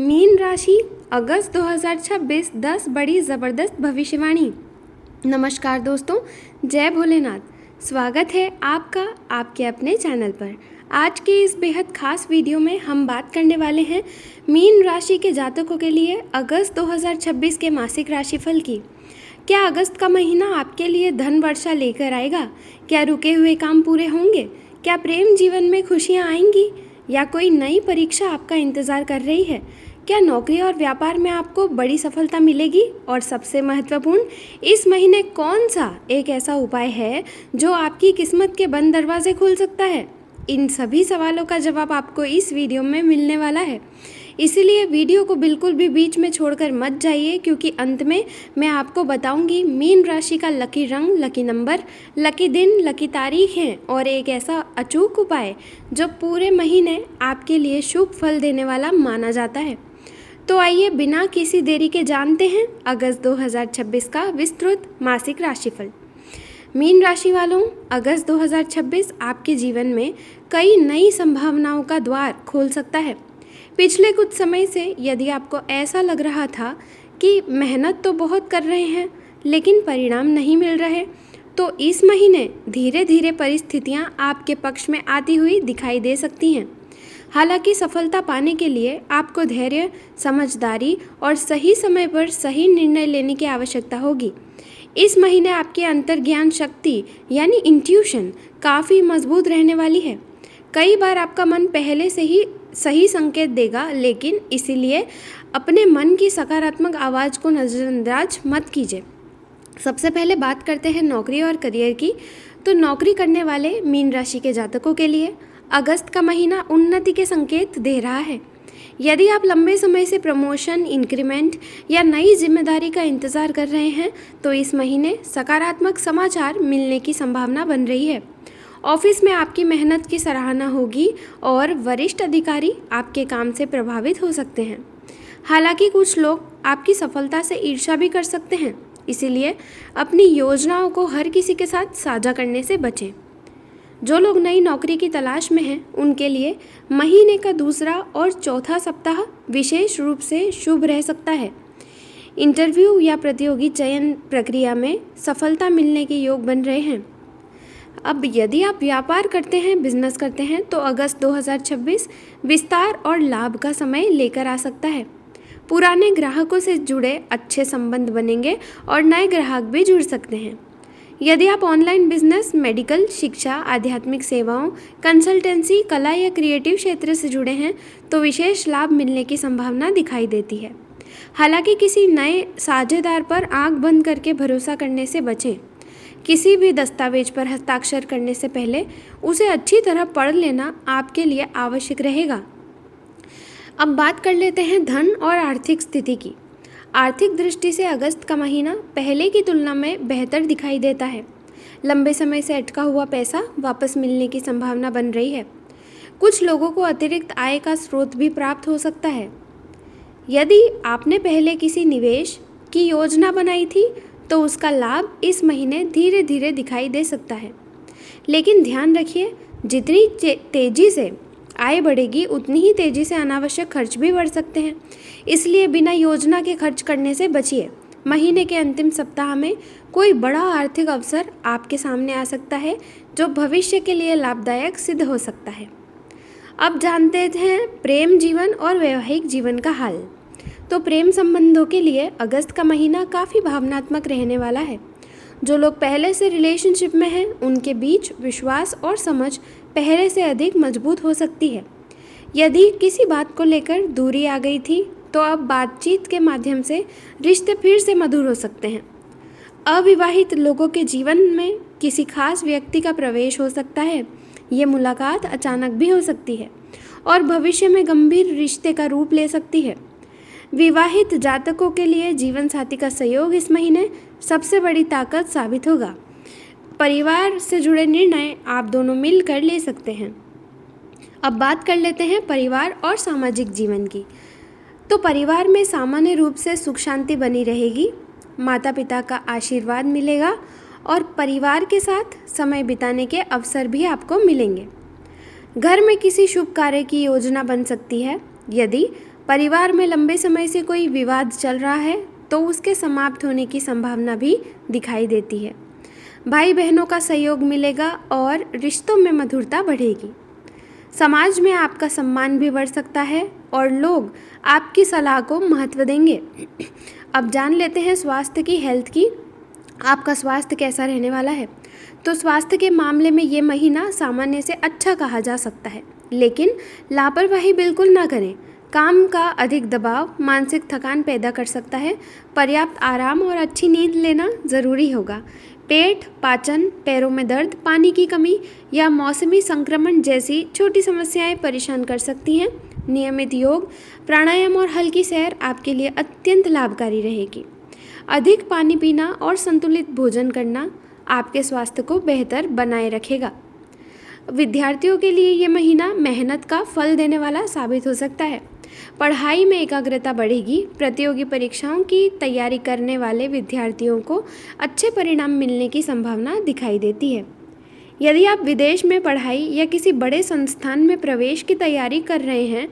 Mean राशि अगस्त 2026 10 बड़ी ज़बरदस्त भविष्यवाणी। नमस्कार दोस्तों, जय भोलेनाथ। स्वागत है आपका आपके अपने चैनल पर। आज के इस बेहद खास वीडियो में हम बात करने वाले हैं मीन राशि के जातकों के लिए अगस्त 2026 के मासिक राशिफल की। क्या अगस्त का महीना आपके लिए धन वर्षा लेकर आएगा? क्या रुके हुए काम पूरे होंगे? क्या प्रेम जीवन में खुशियाँ आएंगी या कोई नई परीक्षा आपका इंतज़ार कर रही है? क्या नौकरी और व्यापार में आपको बड़ी सफलता मिलेगी? और सबसे महत्वपूर्ण, इस महीने कौन सा एक ऐसा उपाय है जो आपकी किस्मत के बंद दरवाजे खोल सकता है? इन सभी सवालों का जवाब आपको इस वीडियो में मिलने वाला है, इसीलिए वीडियो को बिल्कुल भी बीच में छोड़कर मत जाइए, क्योंकि अंत में मैं आपको बताऊंगी मीन राशि का लकी रंग, लकी नंबर, लकी दिन, लकी तारीख है और एक ऐसा अचूक उपाय जो पूरे महीने आपके लिए शुभ फल देने वाला माना जाता है। तो आइए बिना किसी देरी के जानते हैं अगस्त 2026 का विस्तृत मासिक राशिफल। मीन राशि वालों, अगस्त 2026 आपके जीवन में कई नई संभावनाओं का द्वार खोल सकता है। पिछले कुछ समय से यदि आपको ऐसा लग रहा था कि मेहनत तो बहुत कर रहे हैं लेकिन परिणाम नहीं मिल रहे, तो इस महीने धीरे धीरे परिस्थितियां आपके पक्ष में आती हुई दिखाई दे सकती हैं। हालांकि सफलता पाने के लिए आपको धैर्य, समझदारी और सही समय पर सही निर्णय लेने की आवश्यकता होगी। इस महीने आपकी अंतर्ज्ञान शक्ति यानी इंट्यूशन काफ़ी मजबूत रहने वाली है। कई बार आपका मन पहले से ही सही संकेत देगा, लेकिन इसीलिए अपने मन की सकारात्मक आवाज़ को नज़रअंदाज मत कीजिए। सबसे पहले बात करते हैं नौकरी और करियर की। तो नौकरी करने वाले मीन राशि के जातकों के लिए अगस्त का महीना उन्नति के संकेत दे रहा है। यदि आप लंबे समय से प्रमोशन, इंक्रीमेंट या नई जिम्मेदारी का इंतज़ार कर रहे हैं, तो इस महीने सकारात्मक समाचार मिलने की संभावना बन रही है। ऑफिस में आपकी मेहनत की सराहना होगी और वरिष्ठ अधिकारी आपके काम से प्रभावित हो सकते हैं। हालांकि कुछ लोग आपकी सफलता से ईर्ष्या भी कर सकते हैं, इसीलिए अपनी योजनाओं को हर किसी के साथ साझा करने से बचें। जो लोग नई नौकरी की तलाश में हैं, उनके लिए महीने का दूसरा और चौथा सप्ताह विशेष रूप से शुभ रह सकता है। इंटरव्यू या प्रतियोगी चयन प्रक्रिया में सफलता मिलने के योग बन रहे हैं। अब यदि आप व्यापार करते हैं, बिजनेस करते हैं, तो अगस्त 2026 विस्तार और लाभ का समय लेकर आ सकता है। पुराने ग्राहकों से जुड़े अच्छे संबंध बनेंगे और नए ग्राहक भी जुड़ सकते हैं। यदि आप ऑनलाइन बिजनेस, मेडिकल, शिक्षा, आध्यात्मिक सेवाओं, कंसल्टेंसी, कला या क्रिएटिव क्षेत्र से जुड़े हैं, तो विशेष लाभ मिलने की संभावना दिखाई देती है। हालांकि किसी नए साझेदार पर आंख बंद करके भरोसा करने से बचें। किसी भी दस्तावेज पर हस्ताक्षर करने से पहले उसे अच्छी तरह पढ़ लेना आपके लिए आवश्यक रहेगा। अब बात कर लेते हैं धन और आर्थिक स्थिति की। आर्थिक दृष्टि से अगस्त का महीना पहले की तुलना में बेहतर दिखाई देता है। लंबे समय से अटका हुआ पैसा वापस मिलने की संभावना बन रही है। कुछ लोगों को अतिरिक्त आय का स्रोत भी प्राप्त हो सकता है। यदि आपने पहले किसी निवेश की योजना बनाई थी, तो उसका लाभ इस महीने धीरे धीरे दिखाई दे सकता है। लेकिन ध्यान रखिए, जितनी तेज़ी से आय बढ़ेगी, उतनी ही तेज़ी से अनावश्यक खर्च भी बढ़ सकते हैं। इसलिए बिना योजना के खर्च करने से बचिए। महीने के अंतिम सप्ताह में कोई बड़ा आर्थिक अवसर आपके सामने आ सकता है, जो भविष्य के लिए लाभदायक सिद्ध हो सकता है। अब जानते हैं प्रेम जीवन और वैवाहिक जीवन का हाल। तो प्रेम संबंधों के लिए अगस्त का महीना काफ़ी भावनात्मक रहने वाला है। जो लोग पहले से रिलेशनशिप में हैं, उनके बीच विश्वास और समझ पहले से अधिक मजबूत हो सकती है। यदि किसी बात को लेकर दूरी आ गई थी, तो अब बातचीत के माध्यम से रिश्ते फिर से मधुर हो सकते हैं। अविवाहित लोगों के जीवन में किसी खास व्यक्ति का प्रवेश हो सकता है। ये मुलाकात अचानक भी हो सकती है और भविष्य में गंभीर रिश्ते का रूप ले सकती है। विवाहित जातकों के लिए जीवन साथी का सहयोग इस महीने सबसे बड़ी ताकत साबित होगा। परिवार से जुड़े निर्णय आप दोनों मिलकर ले सकते हैं। अब बात कर लेते हैं परिवार और सामाजिक जीवन की। तो परिवार में सामान्य रूप से सुख शांति बनी रहेगी। माता पिता का आशीर्वाद मिलेगा और परिवार के साथ समय बिताने के अवसर भी आपको मिलेंगे। घर में किसी शुभ कार्य की योजना बन सकती है। यदि परिवार में लंबे समय से कोई विवाद चल रहा है तो उसके समाप्त होने की संभावना भी दिखाई देती है। भाई बहनों का सहयोग मिलेगा और रिश्तों में मधुरता बढ़ेगी। समाज में आपका सम्मान भी बढ़ सकता है और लोग आपकी सलाह को महत्व देंगे। अब जान लेते हैं स्वास्थ्य की, हेल्थ की। आपका स्वास्थ्य कैसा रहने वाला है। तो स्वास्थ्य के मामले में ये महीना सामान्य से अच्छा कहा जा सकता है, लेकिन लापरवाही बिल्कुल ना करें। काम का अधिक दबाव मानसिक थकान पैदा कर सकता है। पर्याप्त आराम और अच्छी नींद लेना ज़रूरी होगा। पेट, पाचन, पैरों में दर्द, पानी की कमी या मौसमी संक्रमण जैसी छोटी समस्याएं परेशान कर सकती हैं। नियमित योग, प्राणायाम और हल्की सैर आपके लिए अत्यंत लाभकारी रहेगी। अधिक पानी पीना और संतुलित भोजन करना आपके स्वास्थ्य को बेहतर बनाए रखेगा। विद्यार्थियों के लिए ये महीना मेहनत का फल देने वाला साबित हो सकता है। पढ़ाई में एकाग्रता बढ़ेगी। प्रतियोगी परीक्षाओं की तैयारी करने वाले विद्यार्थियों को अच्छे परिणाम मिलने की संभावना दिखाई देती है। यदि आप विदेश में पढ़ाई या किसी बड़े संस्थान में प्रवेश की तैयारी कर रहे हैं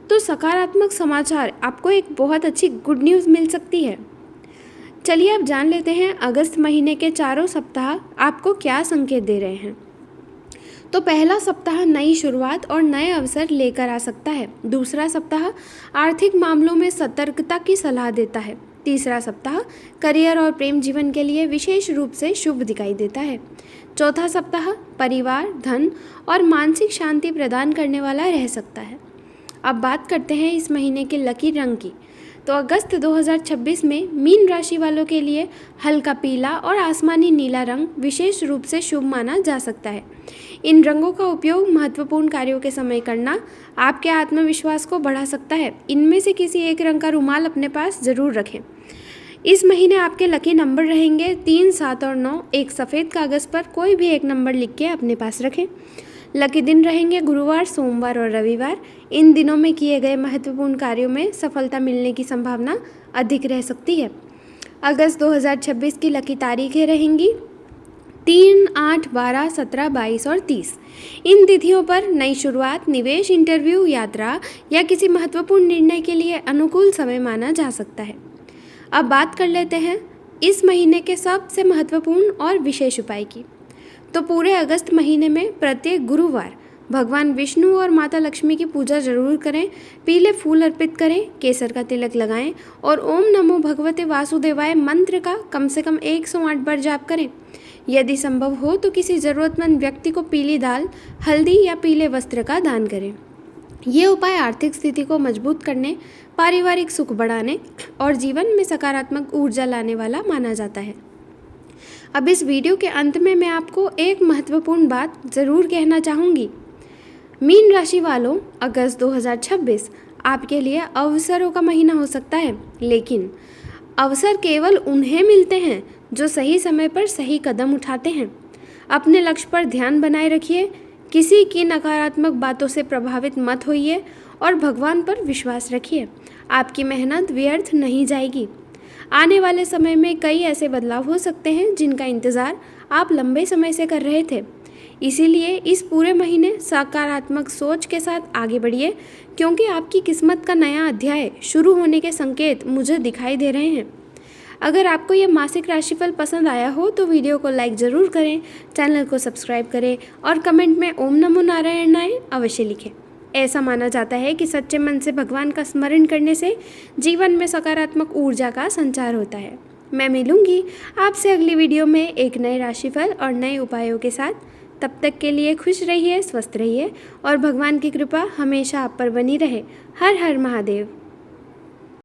तो सकारात्मक समाचार आपको एक बहुत अच्छी गुड न्यूज़ मिल सकती है। चलिए अब जान लेते हैं अगस्त महीने के चारों सप्ताह आपको क्या संकेत दे रहे हैं। तो पहला सप्ताह नई शुरुआत और नए अवसर लेकर आ सकता है। दूसरा सप्ताह आर्थिक मामलों में सतर्कता की सलाह देता है। तीसरा सप्ताह करियर और प्रेम जीवन के लिए विशेष रूप से शुभ दिखाई देता है। चौथा सप्ताह परिवार, धन और मानसिक शांति प्रदान करने वाला रह सकता है। अब बात करते हैं इस महीने के लकी रंग की। तो अगस्त 2026 में मीन राशि वालों के लिए हल्का पीला और आसमानी नीला रंग विशेष रूप से शुभ माना जा सकता है। इन रंगों का उपयोग महत्वपूर्ण कार्यों के समय करना आपके आत्मविश्वास को बढ़ा सकता है। इनमें से किसी एक रंग का रुमाल अपने पास ज़रूर रखें। इस महीने आपके लकी नंबर रहेंगे 3, 7 और 9। एक सफ़ेद कागज़ पर कोई भी एक नंबर लिख के अपने पास रखें। लकी दिन रहेंगे गुरुवार, सोमवार और रविवार। इन दिनों में किए गए महत्वपूर्ण कार्यों में सफलता मिलने की संभावना अधिक रह सकती है। अगस्त 2026 की लकी तारीखें रहेंगी 3, 8, 12, 17, 22 और 30। इन तिथियों पर नई शुरुआत, निवेश, इंटरव्यू, यात्रा या किसी महत्वपूर्ण निर्णय के लिए अनुकूल समय माना जा सकता है। अब बात कर लेते हैं इस महीने के सबसे महत्वपूर्ण और विशेष उपाय की। तो पूरे अगस्त महीने में प्रत्येक गुरुवार भगवान विष्णु और माता लक्ष्मी की पूजा जरूर करें। पीले फूल अर्पित करें, केसर का तिलक लगाएं और ओम नमो भगवते वासुदेवाय मंत्र का कम से कम 108 बार जाप करें। यदि संभव हो तो किसी ज़रूरतमंद व्यक्ति को पीली दाल, हल्दी या पीले वस्त्र का दान करें। ये उपाय आर्थिक स्थिति को मजबूत करने, पारिवारिक सुख बढ़ाने और जीवन में सकारात्मक ऊर्जा लाने वाला माना जाता है। अब इस वीडियो के अंत में मैं आपको एक महत्वपूर्ण बात ज़रूर कहना चाहूँगी। मीन राशि वालों, अगस्त 2026 आपके लिए अवसरों का महीना हो सकता है, लेकिन अवसर केवल उन्हें मिलते हैं जो सही समय पर सही कदम उठाते हैं। अपने लक्ष्य पर ध्यान बनाए रखिए, किसी की नकारात्मक बातों से प्रभावित मत होइए और भगवान पर विश्वास रखिए। आपकी मेहनत व्यर्थ नहीं जाएगी। आने वाले समय में कई ऐसे बदलाव हो सकते हैं जिनका इंतज़ार आप लंबे समय से कर रहे थे। इसीलिए इस पूरे महीने सकारात्मक सोच के साथ आगे बढ़िए, क्योंकि आपकी किस्मत का नया अध्याय शुरू होने के संकेत मुझे दिखाई दे रहे हैं। अगर आपको यह मासिक राशिफल पसंद आया हो तो वीडियो को लाइक ज़रूर करें, चैनल को सब्सक्राइब करें और कमेंट में ओम नमो नारायणाय अवश्य लिखें। ऐसा माना जाता है कि सच्चे मन से भगवान का स्मरण करने से जीवन में सकारात्मक ऊर्जा का संचार होता है। मैं मिलूंगी आपसे अगली वीडियो में एक नए राशिफल और नए उपायों के साथ। तब तक के लिए खुश रहिए, स्वस्थ रहिए और भगवान की कृपा हमेशा आप पर बनी रहे। हर हर महादेव।